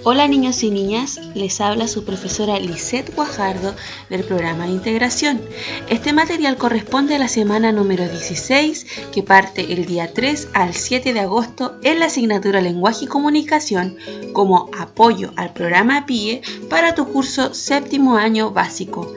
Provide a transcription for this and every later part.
Hola niños y niñas, les habla su profesora Lisette Guajardo del programa de integración. Este material corresponde a la semana número 16 que parte el día 3 al 7 de agosto en la asignatura Lenguaje y Comunicación como apoyo al programa PIE para tu curso séptimo año básico.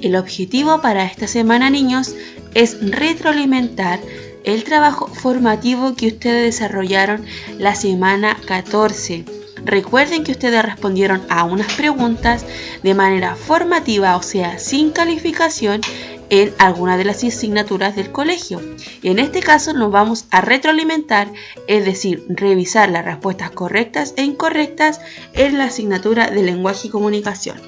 El objetivo para esta semana, niños, es retroalimentar el trabajo formativo que ustedes desarrollaron la semana 14. Recuerden que ustedes respondieron a unas preguntas de manera formativa, o sea, sin calificación, en alguna de las asignaturas del colegio. En este caso nos vamos a retroalimentar, es decir, revisar las respuestas correctas e incorrectas en la asignatura de lenguaje y comunicación.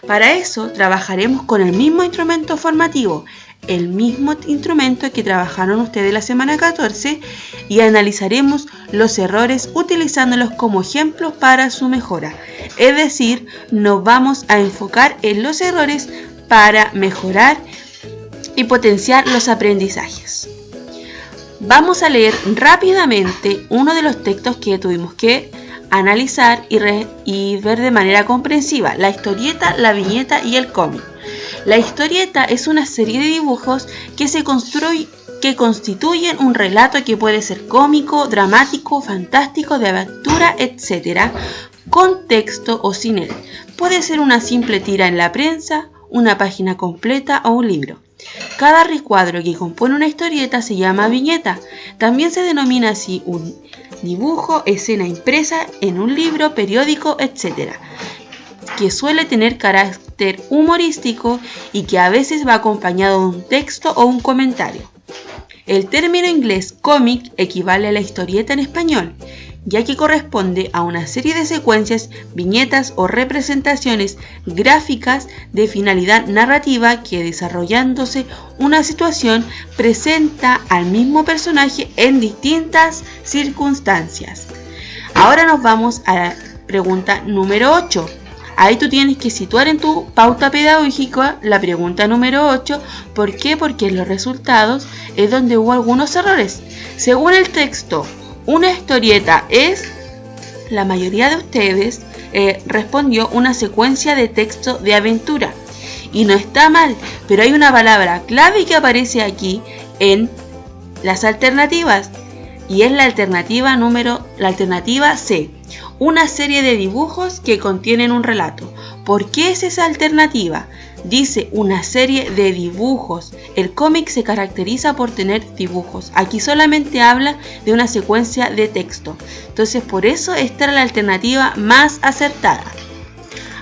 Para eso trabajaremos con el mismo instrumento formativo, el mismo instrumento que trabajaron ustedes la semana 14 y analizaremos los errores utilizándolos como ejemplos para su mejora. Es decir, nos vamos a enfocar en los errores para mejorar y potenciar los aprendizajes. Vamos a leer rápidamente uno de los textos que tuvimos que analizar y ver de manera comprensiva: la historieta, la viñeta y el cómic. La historieta es una serie de dibujos que constituyen un relato que puede ser cómico, dramático, fantástico, de aventura, etc., con texto o sin él. Puede ser una simple tira en la prensa, una página completa o un libro. Cada recuadro que compone una historieta se llama viñeta. También se denomina así un dibujo, escena impresa en un libro, periódico, etc., que suele tener carácter humorístico y que a veces va acompañado de un texto o un comentario. El término inglés cómic equivale a la historieta en español, ya que corresponde a una serie de secuencias, viñetas o representaciones gráficas de finalidad narrativa que, desarrollándose una situación, presenta al mismo personaje en distintas circunstancias. Ahora nos vamos a la pregunta número 8. Ahí tú tienes que situar en tu pauta pedagógica la pregunta número 8. ¿Por qué? Porque en los resultados es donde hubo algunos errores. Según el texto, una historieta es, la mayoría de ustedes respondió una secuencia de texto de aventura. Y no está mal, pero hay una palabra clave que aparece aquí en las alternativas. Y es la alternativa C. Una serie de dibujos que contienen un relato. ¿Por qué es esa alternativa? Dice una serie de dibujos. El cómic se caracteriza por tener dibujos. Aquí solamente habla de una secuencia de texto. Entonces, por eso esta era la alternativa más acertada.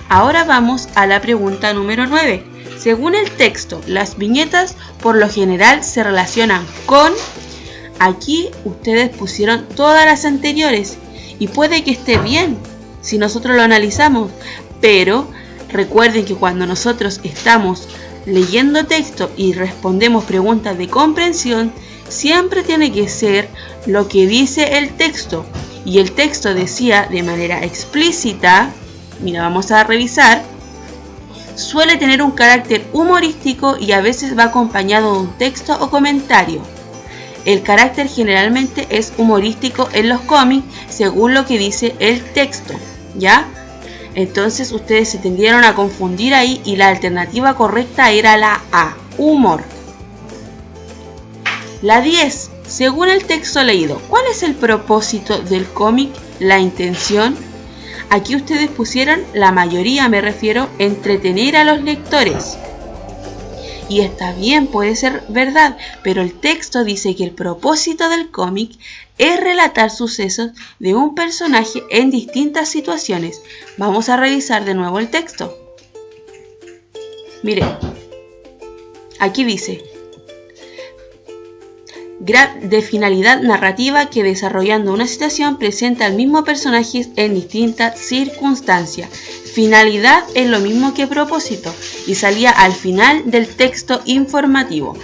Ahora vamos a la pregunta número 9. Según el texto, las viñetas por lo general se relacionan con... Aquí ustedes pusieron todas las anteriores. Y puede que esté bien si nosotros lo analizamos, pero recuerden que cuando nosotros estamos leyendo texto y respondemos preguntas de comprensión, siempre tiene que ser lo que dice el texto. Y el texto decía de manera explícita, mira, vamos a revisar, suele tener un carácter humorístico y a veces va acompañado de un texto o comentario. El carácter generalmente es humorístico en los cómics, según lo que dice el texto, ¿ya? Entonces ustedes se tendieron a confundir ahí y la alternativa correcta era la A, humor. La 10. Según el texto leído, ¿cuál es el propósito del cómic? La intención. Aquí ustedes pusieron, la mayoría me refiero, entretener a los lectores. Y está bien, puede ser verdad, pero el texto dice que el propósito del cómic es relatar sucesos de un personaje en distintas situaciones. Vamos a revisar de nuevo el texto. Miren, aquí dice, de finalidad narrativa que desarrollando una situación presenta al mismo personaje en distintas circunstancias. Finalidad es lo mismo que propósito y salía al final del texto informativo.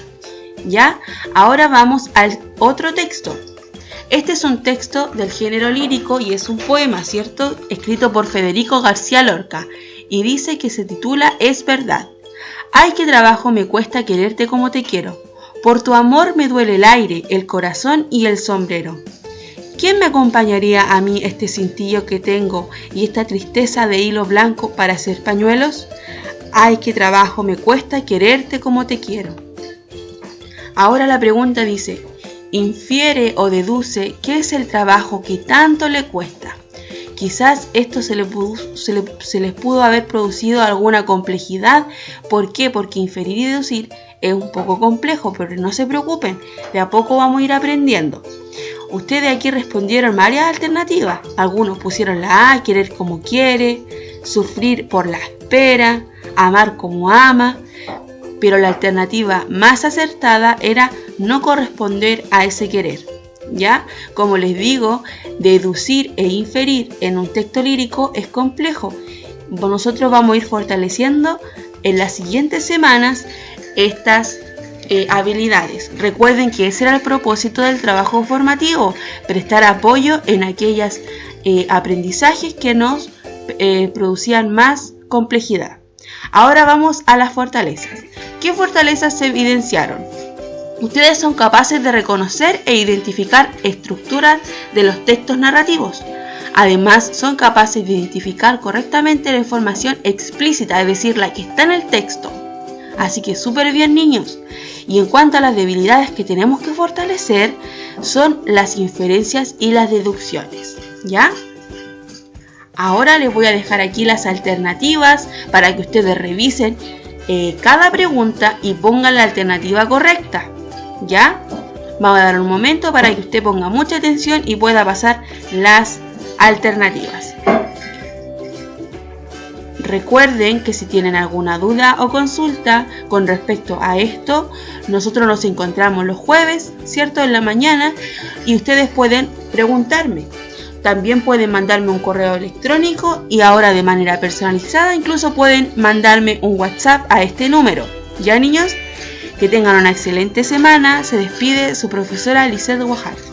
¿Ya? Ahora vamos al otro texto. Este es un texto del género lírico y es un poema, ¿cierto? Escrito por Federico García Lorca y dice que se titula Es verdad. Ay, qué trabajo me cuesta quererte como te quiero. Por tu amor me duele el aire, el corazón y el sombrero. ¿Quién me acompañaría a mí este cintillo que tengo y esta tristeza de hilo blanco para hacer pañuelos? ¡Ay, qué trabajo me cuesta quererte como te quiero! Ahora la pregunta dice, infiere o deduce qué es el trabajo que tanto le cuesta. Quizás esto se les pudo haber producido alguna complejidad. ¿Por qué? Porque inferir y deducir es un poco complejo, pero no se preocupen, de a poco vamos a ir aprendiendo. Ustedes aquí respondieron varias alternativas. Algunos pusieron la A, querer como quiere, sufrir por la espera, amar como ama, pero la alternativa más acertada era no corresponder a ese querer. ¿Ya? Como les digo, deducir e inferir en un texto lírico es complejo. Nosotros vamos a ir fortaleciendo en las siguientes semanas estas habilidades. Recuerden que ese era el propósito del trabajo formativo, prestar apoyo en aquellos aprendizajes que nos producían más complejidad. Ahora vamos a las fortalezas. ¿Qué fortalezas se evidenciaron? Ustedes son capaces de reconocer e identificar estructuras de los textos narrativos. Además, son capaces de identificar correctamente la información explícita, es decir, la que está en el texto. Así que súper bien, niños. Y en cuanto a las debilidades que tenemos que fortalecer, son las inferencias y las deducciones. ¿Ya? Ahora les voy a dejar aquí las alternativas para que ustedes revisen cada pregunta y pongan la alternativa correcta. ¿Ya? Vamos a dar un momento para que usted ponga mucha atención y pueda pasar las alternativas. Recuerden que si tienen alguna duda o consulta con respecto a esto, nosotros nos encontramos los jueves, ¿cierto? En la mañana, y ustedes pueden preguntarme. También pueden mandarme un correo electrónico y ahora de manera personalizada incluso pueden mandarme un WhatsApp a este número. ¿Ya, niños? Que tengan una excelente semana. Se despide su profesora Lisette Guajardo.